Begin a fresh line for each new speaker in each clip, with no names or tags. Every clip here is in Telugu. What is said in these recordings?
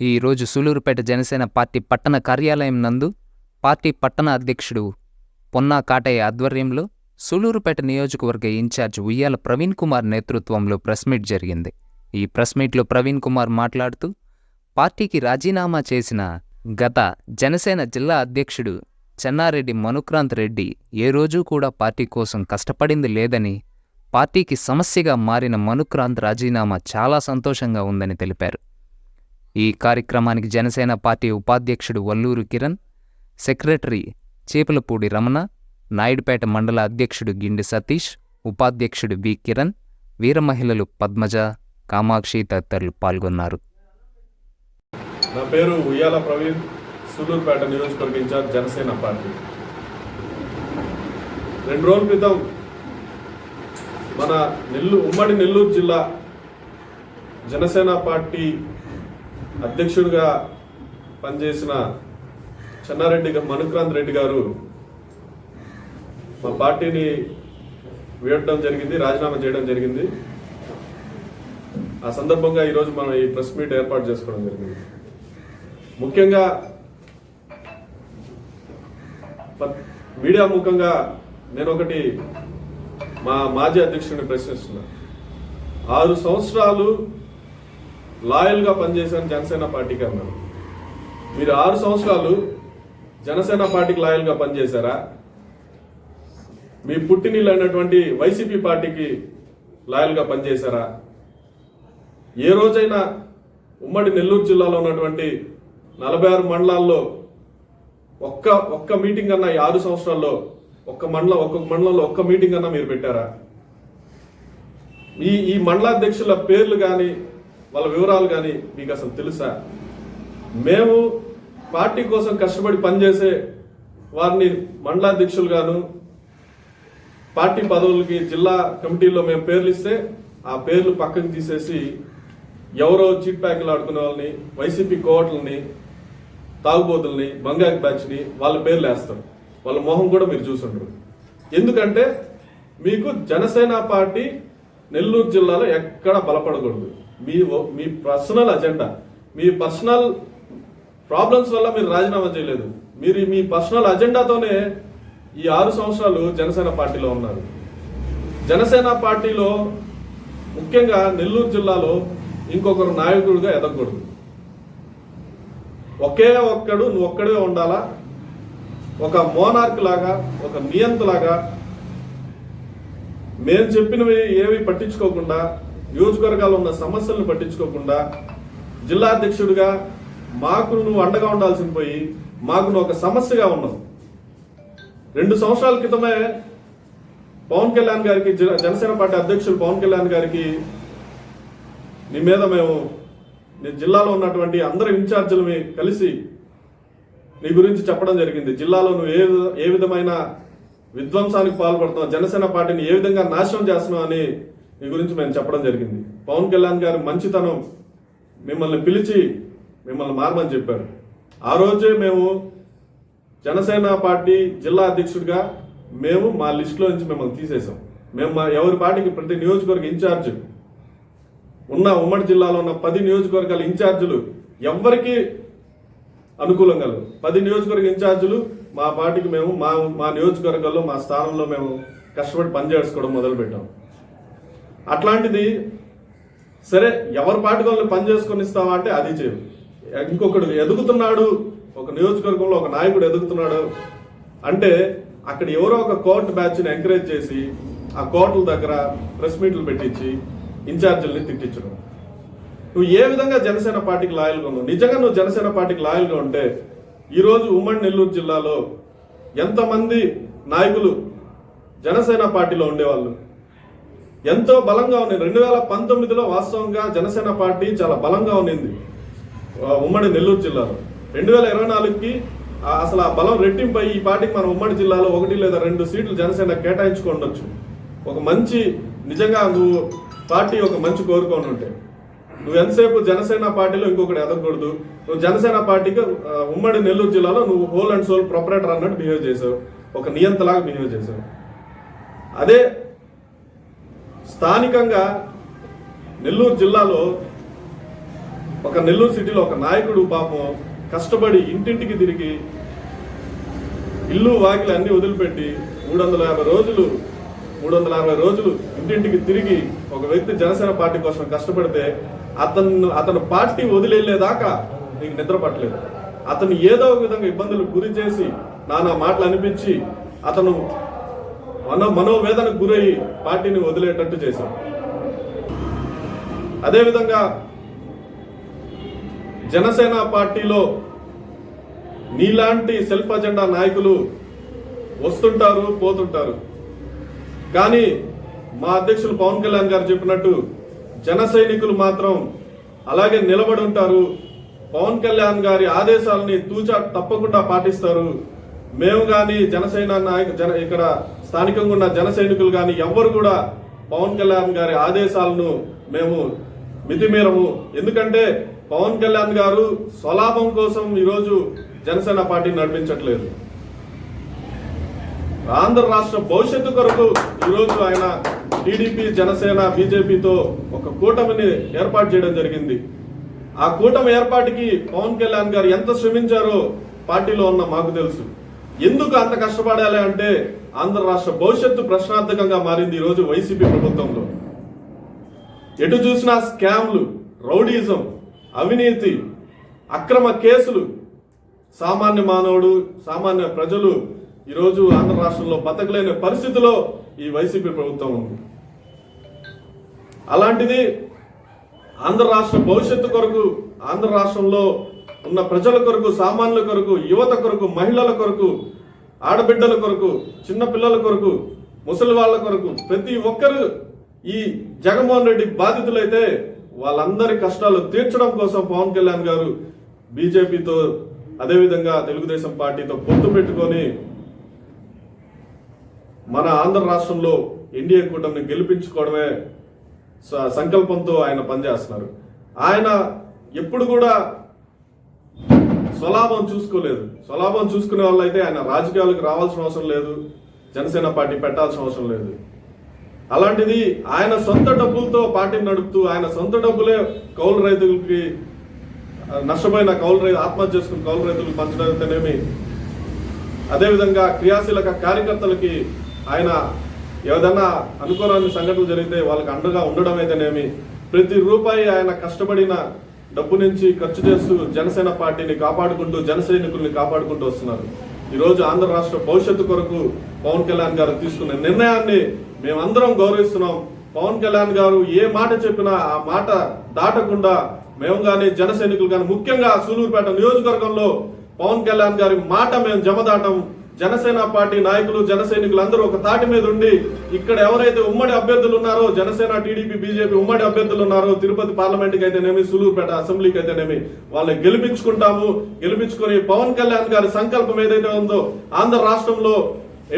ఈరోజు సూలూరుపేట జనసేన పార్టీ పట్టణ కార్యాలయం నందు పార్టీ పట్టణ అధ్యక్షుడు పొన్నా కాటయ్య ఆధ్వర్యంలో సూలూరుపేట నియోజకవర్గ ఇన్ఛార్జ్ ఉయ్యాల ప్రవీణ్ కుమార్ నేతృత్వంలో ప్రెస్ మీట్ జరిగింది. ఈ ప్రెస్ మీట్లో ప్రవీణ్ కుమార్ మాట్లాడుతూ పార్టీకి రాజీనామా చేసిన గత జనసేన జిల్లా అధ్యక్షుడు చెన్నారెడ్డి మనుక్రాంత్ రెడ్డి ఏ రోజూ కూడా పార్టీ కోసం కష్టపడింది లేదని, పార్టీకి సమస్యగా మారిన మనుక్రాంత్ రాజీనామా చాలా సంతోషంగా ఉందని తెలిపారు. ఈ కార్యక్రమానికి జనసేన పార్టీ ఉపాధ్యక్షుడు వల్లూరు కిరణ్, సెక్రటరీ చేపలపూడి రమణ, నాయుడుపేట మండల అధ్యక్షుడు గిండి సతీష్, ఉపాధ్యక్షుడు బి కిరణ్, వీర మహిళలు పద్మజ, కామాక్షి తదితరులు పాల్గొన్నారు.
నా పేరు ఉయ్యాల ప్రవీణ్, సూలూరుపేట నియోజకవర్గ ఇన్ఛార్జ్ జనసేన పార్టీ. 2 రోజుల క్రితం మన ఉమ్మడి నెల్లూరు జిల్లా జనసేన పార్టీ అధ్యక్షుడిగా పనిచేసిన చెన్నారెడ్డి మనుక్రాంత్ రెడ్డి గారు మా పార్టీని వీడడం జరిగింది, రాజీనామా చేయడం జరిగింది. ఆ సందర్భంగా ఈరోజు మనం ఈ ప్రెస్ మీట్ ఏర్పాటు చేసుకోవడం జరిగింది. ముఖ్యంగా మీడియా ముఖంగా నేను ఒకటి మా మాజీ అధ్యక్షుడిని ప్రశ్నిస్తున్నా. 6 సంవత్సరాలు లాయల్గా పనిచేశాను జనసేన పార్టీకి అన్నారు. మీరు 6 సంవత్సరాలు జనసేన పార్టీకి లాయల్గా పనిచేశారా? మీ పుట్టినీళ్ళు అయినటువంటి వైసీపీ పార్టీకి లాయల్గా పనిచేశారా? ఏ రోజైనా ఉమ్మడి నెల్లూరు జిల్లాలో ఉన్నటువంటి 46 మండలాల్లో ఒక్క మీటింగ్ అన్నా ఈ 6 సంవత్సరాల్లో ఒక్కొక్క మండలంలో ఒక్క మీటింగ్ అన్నా మీరు పెట్టారా? ఈ మండలాధ్యక్షుల పేర్లు కానీ వాళ్ళ వివరాలు కానీ మీకు అసలు తెలుసా? మేము పార్టీ కోసం కష్టపడి పనిచేసే వారిని మండలాధ్యక్షులుగాను పార్టీ పదవులకి జిల్లా కమిటీలో మేము పేర్లు ఇస్తే ఆ పేర్లు పక్కకు తీసేసి ఎవరో చీట్ ప్యాకులు ఆడుకునే వాళ్ళని, వైసీపీ కోవట్లని, తాగుబోతుల్ని, బంగారు బ్యాచ్ని వాళ్ళ పేర్లు వేస్తారు. వాళ్ళ మొహం కూడా మీరు చూసుంటారు. ఎందుకంటే మీకు జనసేన పార్టీ నెల్లూరు జిల్లాలో ఎక్కడ బలపడకూడదు. మీ పర్సనల్ అజెండా, మీ పర్సనల్ ప్రాబ్లమ్స్ వల్ల మీరు రాజీనామా చేయలేదు. మీరు మీ పర్సనల్ అజెండాతోనే ఈ 6 సంవత్సరాలు జనసేన పార్టీలో ఉన్నారు. జనసేన పార్టీలో ముఖ్యంగా నెల్లూరు జిల్లాలో ఇంకొకరు నాయకుడిగా ఎదగకూడదు. నువ్వు ఒక్కడే ఉండాలా. ఒక మోనార్క్ లాగా, ఒక నియంతలాగా మేము చెప్పినవి ఏవి పట్టించుకోకుండా, నియోజకవర్గాల్లో ఉన్న సమస్యలను పట్టించుకోకుండా, జిల్లా అధ్యక్షుడిగా మాకు నువ్వు అండగా ఉండాల్సిన పోయి మాకు నువ్వు ఒక సమస్యగా ఉన్నావు. 2 సంవత్సరాల క్రితమే పవన్ కళ్యాణ్ గారికి, జనసేన పార్టీ అధ్యక్షులు పవన్ కళ్యాణ్ గారికి నీ మీద మేము జిల్లాలో ఉన్నటువంటి అందరు ఇన్ఛార్జీలు కలిసి నీ గురించి చెప్పడం జరిగింది. జిల్లాలో నువ్వు ఏ విధమైన విధ్వంసానికి పాల్పడుతున్నావు, జనసేన పార్టీని ఏ విధంగా నాశనం చేస్తున్నావు అని నీ గురించి మేము చెప్పడం జరిగింది. పవన్ కళ్యాణ్ గారి మంచితనం మిమ్మల్ని పిలిచి మిమ్మల్ని మారమని చెప్పారు. ఆ రోజే మేము జనసేన పార్టీ జిల్లా అధ్యక్షుడిగా మేము మా లిస్టులో నుంచి మిమ్మల్ని తీసేసాం. మేము ఎవరి పార్టీకి ప్రతి నియోజకవర్గ ఇన్ఛార్జ్ ఉన్న ఉమ్మడి జిల్లాలో ఉన్న 10 నియోజకవర్గాల ఇన్ఛార్జీలు ఎవరికి అనుకూలంగా 10 నియోజకవర్గ ఇన్ఛార్జీలు మా పార్టీకి మేము మా నియోజకవర్గాల్లో మా స్థానంలో మేము కష్టపడి పనిచేసుకోవడం మొదలుపెట్టాం. అట్లాంటిది సరే ఎవరి పార్టీ వాళ్ళని పని చేసుకొని ఇస్తావా అంటే అది చేయవు. ఇంకొకడు ఎదుగుతున్నాడు, ఒక నియోజకవర్గంలో ఒక నాయకుడు ఎదుగుతున్నాడు అంటే అక్కడ ఎవరో ఒక కోర్టు బ్యాచ్ని ఎంకరేజ్ చేసి ఆ కోర్టుల దగ్గర ప్రెస్ మీట్లు పెట్టించి ఇన్ఛార్జీలని తిట్టించడం. నువ్వు ఏ విధంగా జనసేన పార్టీకి లాయల్గా ఉన్నావు? నిజంగా నువ్వు జనసేన పార్టీకి లాయల్గా ఉంటే ఈరోజు ఉమ్మడి నెల్లూరు జిల్లాలో ఎంతమంది నాయకులు జనసేన పార్టీలో ఉండేవాళ్ళు ఎంతో బలంగా ఉంది. 2019లో వాస్తవంగా జనసేన పార్టీ చాలా బలంగా ఉన్నింది ఉమ్మడి నెల్లూరు జిల్లాలో. 2024కి అసలు ఆ బలం రెట్టింపై ఈ పార్టీకి మన ఉమ్మడి జిల్లాలో 1 లేదా 2 సీట్లు జనసేన కేటాయించుకోండొచ్చు. ఒక మంచి నిజంగా నువ్వు పార్టీ ఒక మంచి కోరుకొని ఉంటే నువ్వు ఎంతసేపు జనసేన పార్టీలో ఇంకొకటి ఎదగకూడదు. నువ్వు జనసేన పార్టీకి ఉమ్మడి నెల్లూరు జిల్లాలో నువ్వు హోల్ అండ్ సోల్ ప్రొపరేటర్ అన్నట్టు బిహేవ్ చేసావు, ఒక నియంతలాగా బిహేవ్ చేసావు. అదే స్థానికంగా నెల్లూరు జిల్లాలో ఒక నెల్లూరు సిటీలో ఒక నాయకుడు పాపం కష్టపడి ఇంటింటికి తిరిగి ఇల్లు వాకిలి అన్ని వదిలిపెట్టి 360 రోజులు ఇంటింటికి తిరిగి ఒక వ్యక్తి జనసేన పార్టీ కోసం కష్టపడితే అతను పార్టీ వదిలేదాకా నీకు నిద్ర పట్టలేదు. అతను ఏదో ఒక విధంగా ఇబ్బందులకు గురి చేసి నానా మాటలు అనిపించి అతను మనోవేదనకు గురయ్యి పార్టీని వదిలేటట్టు చేశాడు. అదేవిధంగా జనసేన పార్టీలో నీలాంటి సెల్ఫ్ అజెండా నాయకులు వస్తుంటారు, పోతుంటారు. కానీ మా అధ్యక్షులు పవన్ కళ్యాణ్ గారు చెప్పినట్టు జన సైనికులు మాత్రం అలాగే నిలబడి ఉంటారు. పవన్ కళ్యాణ్ గారి ఆదేశాలని తూచా తప్పకుండా పాటిస్తారు. మేము కానీ జనసేన ఇక్కడ స్థానికంగా ఉన్న జన సైనికులు కానీ ఎవ్వరు కూడా పవన్ కళ్యాణ్ గారి ఆదేశాలను మేము మితిమీరము. ఎందుకంటే పవన్ కళ్యాణ్ గారు స్వలాభం కోసం ఈరోజు జనసేన పార్టీ నడిపించట్లేదు. ఆంధ్ర రాష్ట్ర భవిష్యత్తు కొరకు ఈరోజు ఆయన టీడీపీ, జనసేన, బీజేపీతో ఒక కూటమిని ఏర్పాటు చేయడం జరిగింది. ఆ కూటమి ఏర్పాటుకి పవన్ కళ్యాణ్ గారు ఎంత శ్రమించారో పార్టీలో ఉన్న మాకు తెలుసు. ఎందుకు అంత కష్టపడాలి అంటే ఆంధ్ర రాష్ట్ర భవిష్యత్తు ప్రశ్నార్థకంగా మారింది ఈరోజు వైసీపీ ప్రభుత్వంలో. ఎటు చూసినా స్కామ్లు, రౌడీజం, అవినీతి, అక్రమ కేసులు, సామాన్య మానవుడు, సామాన్య ప్రజలు ఈరోజు ఆంధ్ర రాష్ట్రంలో బతకలేని పరిస్థితిలో ఈ వైసీపీ ప్రభుత్వం ఉంది. అలాంటిది ఆంధ్ర రాష్ట్ర భవిష్యత్తు కొరకు, ఆంధ్ర రాష్ట్రంలో ఉన్న ప్రజల కొరకు, సామాన్యుల కొరకు, యువత కొరకు, మహిళల కొరకు, ఆడబిడ్డల కొరకు, చిన్న పిల్లల కొరకు, ముసలి వాళ్ళ కొరకు ప్రతి ఒక్కరు ఈ జగన్మోహన్ రెడ్డి బాధితులైతే వాళ్ళందరి కష్టాలు తీర్చడం కోసం పవన్ కళ్యాణ్ గారు బీజేపీతో అదేవిధంగా తెలుగుదేశం పార్టీతో పొత్తు పెట్టుకొని మన ఆంధ్ర రాష్ట్రంలో ఎన్డీఏ కూటమిని గెలిపించుకోవడమే సంకల్పంతో ఆయన పనిచేస్తున్నారు. ఆయన ఎప్పుడు కూడా స్వలాభం చూసుకోలేదు. స్వలాభం చూసుకునే వాళ్ళు అయితే ఆయన రాజకీయాలకు రావాల్సిన అవసరం లేదు, జనసేన పార్టీ పెట్టాల్సిన అవసరం లేదు. అలాంటిది ఆయన సొంత డబ్బులతో పార్టీని నడుపుతూ ఆయన సొంత డబ్బులే కౌలు రైతులకి, నష్టపోయిన ఆత్మహత్య చేసుకున్న కౌలు రైతులకు పంచడమైతేనేమి, అదేవిధంగా క్రియాశీలక కార్యకర్తలకి ఆయన ఏదైనా అనుకోని సంఘటనలు జరిగితే వాళ్ళకి అండగా ఉండడం అయితేనేమి, ప్రతి రూపాయి ఆయన కష్టపడిన డబ్బు నుంచి ఖర్చు చేస్తూ జనసేన పార్టీని కాపాడుకుంటూ, జన సైనికుల్ని కాపాడుకుంటూ వస్తున్నారు. ఈరోజు ఆంధ్ర రాష్ట్ర భవిష్యత్తు కొరకు పవన్ కళ్యాణ్ గారు తీసుకున్న నిర్ణయాన్ని మేమందరం గౌరవిస్తున్నాం. పవన్ కళ్యాణ్ గారు ఏ మాట చెప్పినా ఆ మాట దాటకుండా మేము కానీ జన సైనికులు కానీ, ముఖ్యంగా సూలూరుపేట నియోజకవర్గంలో పవన్ కళ్యాణ్ గారి మాట మేము జమదాటం. జనసేన పార్టీ నాయకులు, జన సైనికులు అందరూ ఒక తాటి మీద ఉండి ఇక్కడ ఎవరైతే ఉమ్మడి అభ్యర్థులు ఉన్నారో, జనసేన, టీడీపీ, బీజేపీ ఉమ్మడి అభ్యర్థులు ఉన్నారో, తిరుపతి పార్లమెంట్కి అయితేనేమి, సూలూరుపేట అసెంబ్లీకి అయితేనేమి వాళ్ళని గెలిపించుకుంటాము. గెలిపించుకొని పవన్ కళ్యాణ్ గారి సంకల్పం ఏదైతే ఉందో ఆంధ్ర రాష్ట్రంలో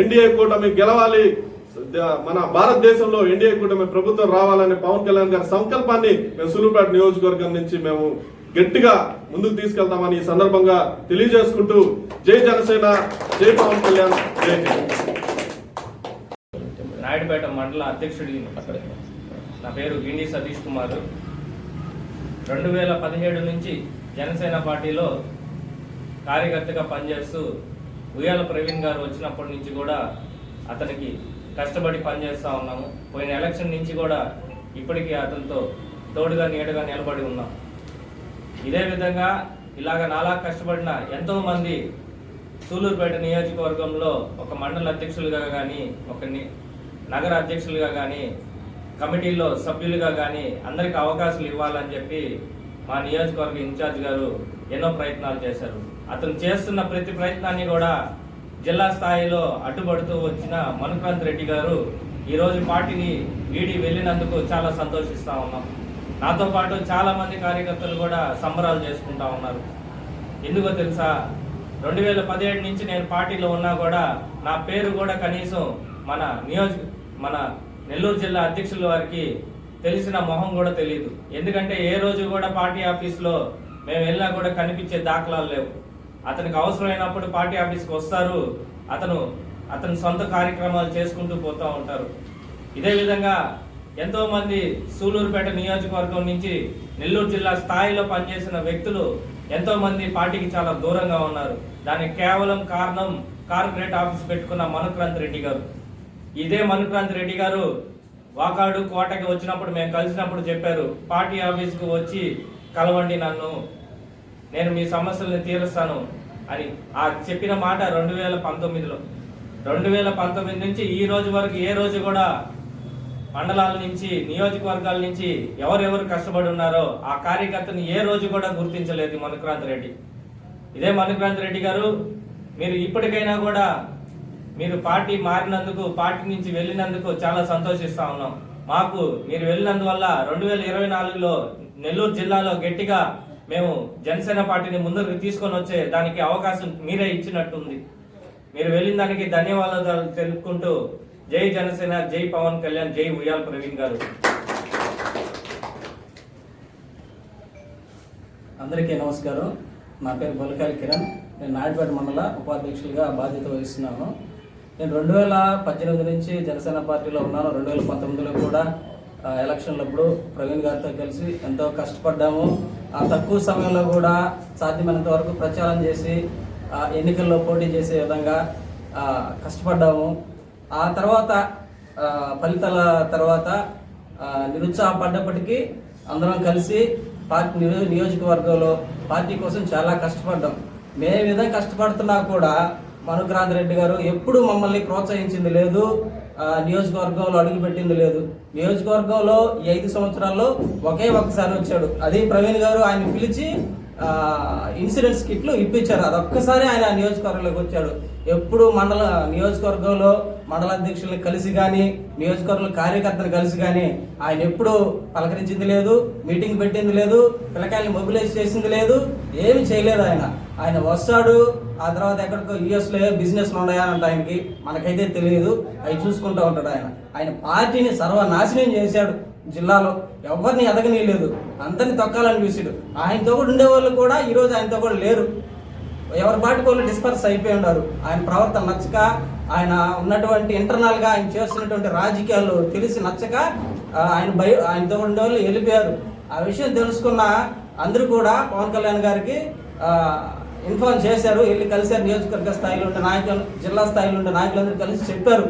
ఎన్డీఏ కూటమి గెలవాలి, మన భారతదేశంలో ఎన్డీఏ కూటమి ప్రభుత్వం రావాలనే పవన్ కళ్యాణ్ గారి సంకల్పాన్ని మేము సూలూరుపేట నియోజకవర్గం నుంచి మేము గట్టిగా ముందుకు తీసుకెళ్తామని ఈ సందర్భంగా తెలియజేసుకుంటూ జై జనసేన, జై పవన్ కళ్యాణ్, జై జగన్.
నాయుడుపేట మండల అధ్యక్షుడి నా పేరు గిండి సతీష్ కుమార్. 2017 నుంచి జనసేన పార్టీలో కార్యకర్తగా పనిచేస్తూ ఉయ్యాల ప్రవీణ్ గారు వచ్చినప్పటి నుంచి కూడా అతనికి కష్టపడి పనిచేస్తూ ఉన్నాము. పోయిన ఎలక్షన్ నుంచి కూడా ఇప్పటికీ అతనితో తోడుగా నీడగా నిలబడి ఉన్నాం. ఇదే విధంగా ఇలాగ నాలా కష్టపడిన ఎంతోమంది సూలూరుపేట నియోజకవర్గంలో ఒక మండల అధ్యక్షులుగా కానీ, ఒక నగర అధ్యక్షులుగా కానీ, కమిటీలో సభ్యులుగా కానీ అందరికీ అవకాశాలు ఇవ్వాలని చెప్పి మా నియోజకవర్గ ఇన్ఛార్జ్ గారు ఎన్నో ప్రయత్నాలు చేశారు. అతను చేస్తున్న ప్రతి ప్రయత్నాన్ని కూడా జిల్లా స్థాయిలో అడ్డుపడుతూ వచ్చిన మనుక్రాంత్ రెడ్డి గారు ఈరోజు పార్టీని వీడి వెళ్ళినందుకు చాలా సంతోషిస్తూ ఉన్నాం. నాతో పాటు చాలా మంది కార్యకర్తలు కూడా సంబరాలు చేసుకుంటా ఉన్నారు. ఎందుకో తెలుసా, 2017 నుంచి నేను పార్టీలో ఉన్నా కూడా నా పేరు కూడా కనీసం మన నెల్లూరు జిల్లా అధ్యక్షుల వారికి తెలిసిన మొహం కూడా తెలియదు. ఎందుకంటే ఏ రోజు కూడా పార్టీ ఆఫీస్లో మేము వెళ్ళినా కూడా కనిపించే దాఖలాలు లేవు. అతనికి అవసరమైనప్పుడు పార్టీ ఆఫీస్కి వస్తారు, అతను సొంత కార్యక్రమాలు చేసుకుంటూ పోతూ ఉంటారు. ఇదే విధంగా ఎంతోమంది సూలూరుపేట నియోజకవర్గం నుంచి నెల్లూరు జిల్లా స్థాయిలో పనిచేసిన వ్యక్తులు ఎంతోమంది పార్టీకి చాలా దూరంగా ఉన్నారు. దానికి కేవలం కారణం కార్పొరేట్ ఆఫీస్ పెట్టుకున్న మనుక్రాంత్ రెడ్డి గారు. ఇదే మనుక్రాంత్ రెడ్డి గారు వాకాడు కోటకి వచ్చినప్పుడు మేము కలిసినప్పుడు చెప్పారు, పార్టీ ఆఫీస్కి వచ్చి కలవండి నన్ను, నేను మీ సమస్యలను తీరుస్తాను అని. ఆ చెప్పిన మాట 2019లో. 2019 నుంచి ఈ రోజు వరకు ఏ రోజు కూడా మండలాల నుంచి నియోజకవర్గాల నుంచి ఎవరెవరు కష్టపడి ఉన్నారో ఆ కార్యకర్తని ఏ రోజు కూడా గుర్తించలేదు మనుక్రాంత్ రెడ్డి. ఇదే మనుక్రాంత్ రెడ్డి గారు, మీరు ఇప్పటికైనా కూడా మీరు పార్టీ మారినందుకు, పార్టీ నుంచి వెళ్ళినందుకు చాలా సంతోషిస్తా ఉన్నాం. మాకు మీరు వెళ్ళినందువల్ల 2024లో నెల్లూరు జిల్లాలో గట్టిగా మేము జనసేన పార్టీని ముందుకు తీసుకొని వచ్చే దానికి అవకాశం మీరే ఇచ్చినట్టుంది. మీరు వెళ్ళిన దానికి ధన్యవాదాలు తెలుపుకుంటూ జై జనసేన, జై పవన్ కళ్యాణ్, జై ఉయ్యాల ప్రవీణ్ గారు.
అందరికీ నమస్కారం. నా పేరు బొలకాయల కిరణ్. నేను నాయుడుపేట మండల ఉపాధ్యక్షులుగా బాధ్యత వహిస్తున్నాను. నేను 2018 నుంచి జనసేన పార్టీలో ఉన్నాను. 2019లో కూడా ఎలక్షన్లప్పుడు ప్రవీణ్ గారితో కలిసి ఎంతో కష్టపడ్డాము. ఆ తక్కువ సమయంలో కూడా సాధ్యమైనంత వరకు ప్రచారం చేసి ఎన్నికల్లో పోటీ చేసే విధంగా కష్టపడ్డాము. ఆ తర్వాత ఫలితాల తర్వాత నిరుత్సాహపడ్డప్పటికీ అందరం కలిసి పార్టీ నియోజకవర్గంలో పార్టీ కోసం చాలా కష్టపడ్డాం. మే విధంగా కష్టపడుతున్నా కూడా మనుక్రాంత్ రెడ్డి గారు ఎప్పుడు మమ్మల్ని ప్రోత్సహించింది లేదు, నియోజకవర్గంలో అడుగుపెట్టింది లేదు. నియోజకవర్గంలో ఈ 5 సంవత్సరాల్లో ఒకే ఒక్కసారి వచ్చాడు. అది ప్రవీణ్ గారు ఆయన పిలిచి ఇన్సూరెన్స్ కిట్లు ఇప్పించారు. అదొక్కసారి ఆయన నియోజకవర్గంలోకి వచ్చాడు. ఎప్పుడు నియోజకవర్గంలో మండల అధ్యక్షుల్ని కలిసి కానీ, నియోజకవర్గ కార్యకర్తలు కలిసి కానీ ఆయన ఎప్పుడు పలకరించింది లేదు, మీటింగ్ పెట్టింది లేదు, పిల్లకాయల్ని మొబిలైజ్ చేసింది లేదు, ఏమి చేయలేదు. ఆయన వస్తాడు, ఆ తర్వాత ఎక్కడికో యూఎస్లో బిజినెస్లు ఉన్నాయనంట ఆయనకి, మనకైతే తెలియదు, అవి చూసుకుంటూ ఉంటాడు. ఆయన పార్టీని సర్వనాశనం చేశాడు. జిల్లాలో ఎవరిని ఎదగనీయలేదు, అందరిని తొక్కాలని చూసాడు. ఆయనతో కూడా ఉండేవాళ్ళు కూడా ఈరోజు ఆయనతో కూడా లేరు. ఎవరి పాటికి వాళ్ళు డిస్పర్స్ అయిపోయి ఉన్నారు. ఆయన ప్రవర్తన నచ్చక, ఆయన ఉన్నటువంటి ఇంటర్నల్గా ఆయన చేస్తున్నటువంటి రాజకీయాలు తెలిసి నచ్చక ఆయనతో ఉండేవాళ్ళు వెళ్ళిపోయారు. ఆ విషయం తెలుసుకున్న అందరూ కూడా పవన్ కళ్యాణ్ గారికి ఇన్ఫార్మ్ చేశారు. వెళ్ళి కలిశారు. నియోజకవర్గ స్థాయిలో ఉండే నాయకులు, జిల్లా స్థాయిలో ఉండే నాయకులందరూ కలిసి చెప్పారు.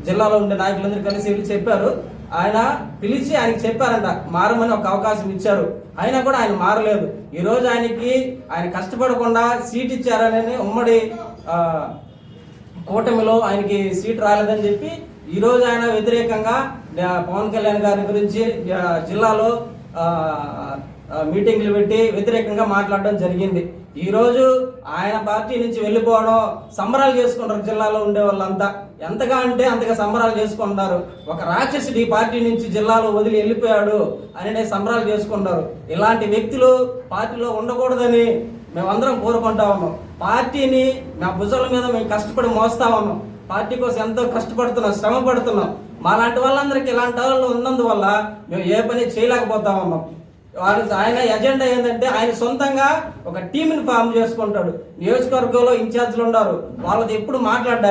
జిల్లాలో ఉండే నాయకులందరూ కలిసి వెళ్ళి చెప్పారు. ఆయన పిలిచి ఆయనకి చెప్పారంట, మారమని ఒక అవకాశం ఇచ్చారు. అయినా కూడా ఆయన మారలేదు. ఈరోజు ఆయన కష్టపడకుండా సీట్ ఇచ్చారని ఉమ్మడి కూటమిలో ఆయనకి సీట్ రాలేదని చెప్పి ఈరోజు ఆయన వ్యతిరేకంగా పవన్ కళ్యాణ్ గారి గురించి జిల్లాలో మీటింగ్లు పెట్టి వ్యతిరేకంగా మాట్లాడడం జరిగింది. ఈరోజు ఆయన పార్టీ నుంచి వెళ్ళిపోవడం సంబరాలు చేసుకుంటారు. జిల్లాలో ఉండే వాళ్ళంతా ఎంతగా అంటే అంతగా సంబరాలు చేసుకుంటారు. ఒక రాక్షసుడు ఈ పార్టీ నుంచి జిల్లాలో వదిలి వెళ్ళిపోయాడు అని సంబరాలు చేసుకుంటారు. ఇలాంటి వ్యక్తులు పార్టీలో ఉండకూడదని మేమందరం కోరుకుంటా ఉన్నాం. పార్టీని మా భుజాల మీద మేము కష్టపడి మోస్తా ఉన్నాం. పార్టీ కోసం ఎంతో కష్టపడుతున్నాం, శ్రమ పడుతున్నాం. మాలాంటి వాళ్ళందరికీ ఇలాంటి వాళ్ళు ఉన్నందువల్ల మేము ఏ పని చేయలేకపోతా ఉన్నాం. ఆయన ఎజెండా ఏంటంటే ఆయన సొంతంగా ఒక టీంని ఫామ్ చేసుకుంటాడు. నియోజకవర్గంలో ఇన్ఛార్జ్లు ఉన్నారు, వాళ్ళది ఎప్పుడు మాట్లాడ్డా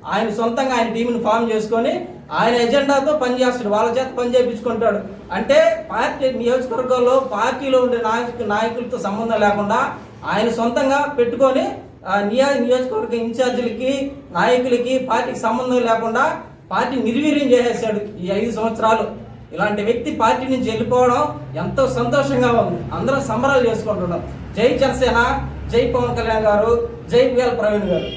ఆయన సొంతంగా ఆయన టీంని ఫామ్ చేసుకొని ఆయన ఎజెండాతో పనిచేస్తాడు. వాళ్ళ చేత పని చేయించుకుంటాడు. అంటే పార్టీ నియోజకవర్గంలో పార్టీలో ఉండే నాయకులతో సంబంధం లేకుండా ఆయన సొంతంగా పెట్టుకొని నియోజకవర్గ ఇన్ఛార్జీలకి, నాయకులకి పార్టీకి సంబంధం లేకుండా పార్టీ నిర్వీర్యం చేసేసాడు ఈ 5 సంవత్సరాలు. ఇలాంటి వ్యక్తి పార్టీ నుంచి వెళ్ళిపోవడం ఎంతో సంతోషంగా ఉంది. అందరం సంబరాలు చేసుకుంటున్నాం. జై జనసేన, జై పవన్ కళ్యాణ్ గారు, జై ఉయ్యాల ప్రవీణ్ గారు.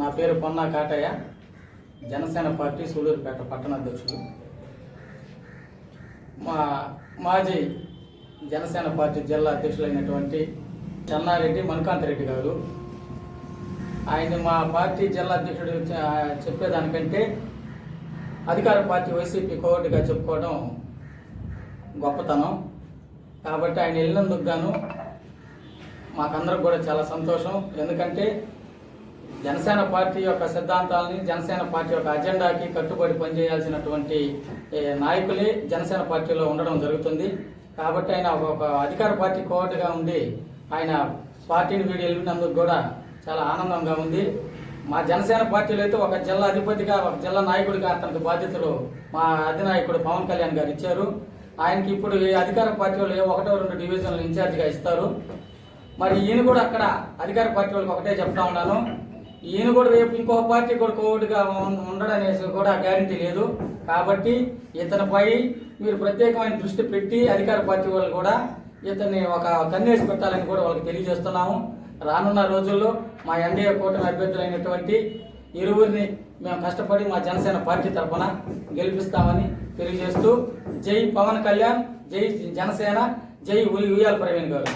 నా పేరు పొన్నా కాటయ్య, జనసేన పార్టీ సూలూరుపేట పట్టణ అధ్యక్షుడు. మాజీ జనసేన పార్టీ జిల్లా అధ్యక్షులైనటువంటి చెన్నారెడ్డి మనుకాంత్ రెడ్డి గారు, ఆయన మా పార్టీ జిల్లా అధ్యక్షుడు చెప్పేదానికంటే అధికార పార్టీ వైసీపీ కోవటిగా చెప్పుకోవడం గొప్పతనం. కాబట్టి ఆయన వెళ్ళినందుకు గాను మాకందరికి కూడా చాలా సంతోషం. ఎందుకంటే జనసేన పార్టీ యొక్క సిద్ధాంతాలని, జనసేన పార్టీ యొక్క అజెండాకి కట్టుబడి పనిచేయాల్సినటువంటి నాయకులే జనసేన పార్టీలో ఉండడం జరుగుతుంది. కాబట్టి ఆయన ఒక అధికార పార్టీ కోవటిగా ఉండి ఆయన పార్టీని వీడి వెళ్ళినందుకు కూడా చాలా ఆనందంగా ఉంది.
మా జనసేన పార్టీలో అయితే ఒక జిల్లా అధిపతిగా ఒక జిల్లా నాయకుడిగా అతనికి బాధ్యతలు మా అధినాయకుడు పవన్ కళ్యాణ్ గారు ఇచ్చారు. ఆయనకి ఇప్పుడు ఈ అధికార పార్టీ వాళ్ళు 1-2 డివిజన్లు ఇన్ఛార్జిగా ఇస్తారు. మరి ఈయన కూడా అక్కడ అధికార పార్టీ వాళ్ళకి ఒకటే చెప్తా ఉన్నాను, ఈయన కూడా రేపు ఇంకో పార్టీ కూడా కోవిడ్గా ఉండడనేసి కూడా గ్యారంటీ లేదు. కాబట్టి ఇతనిపై మీరు ప్రత్యేకమైన దృష్టి పెట్టి అధికార పార్టీ వాళ్ళు కూడా ఇతన్ని ఒక కన్నేసి పెట్టాలని కూడా వాళ్ళకి తెలియజేస్తున్నాము. రానున్న రోజుల్లో మా ఎన్డీఏ కూటమి అభ్యర్థులైనటువంటి ఇరువురిని మేము కష్టపడి మా జనసేన పార్టీ తరఫున గెలిపిస్తామని తెలియజేస్తూ జై పవన్ కళ్యాణ్, జై జనసేన, జై ఉయ్యాల ప్రవీణ్ గారు.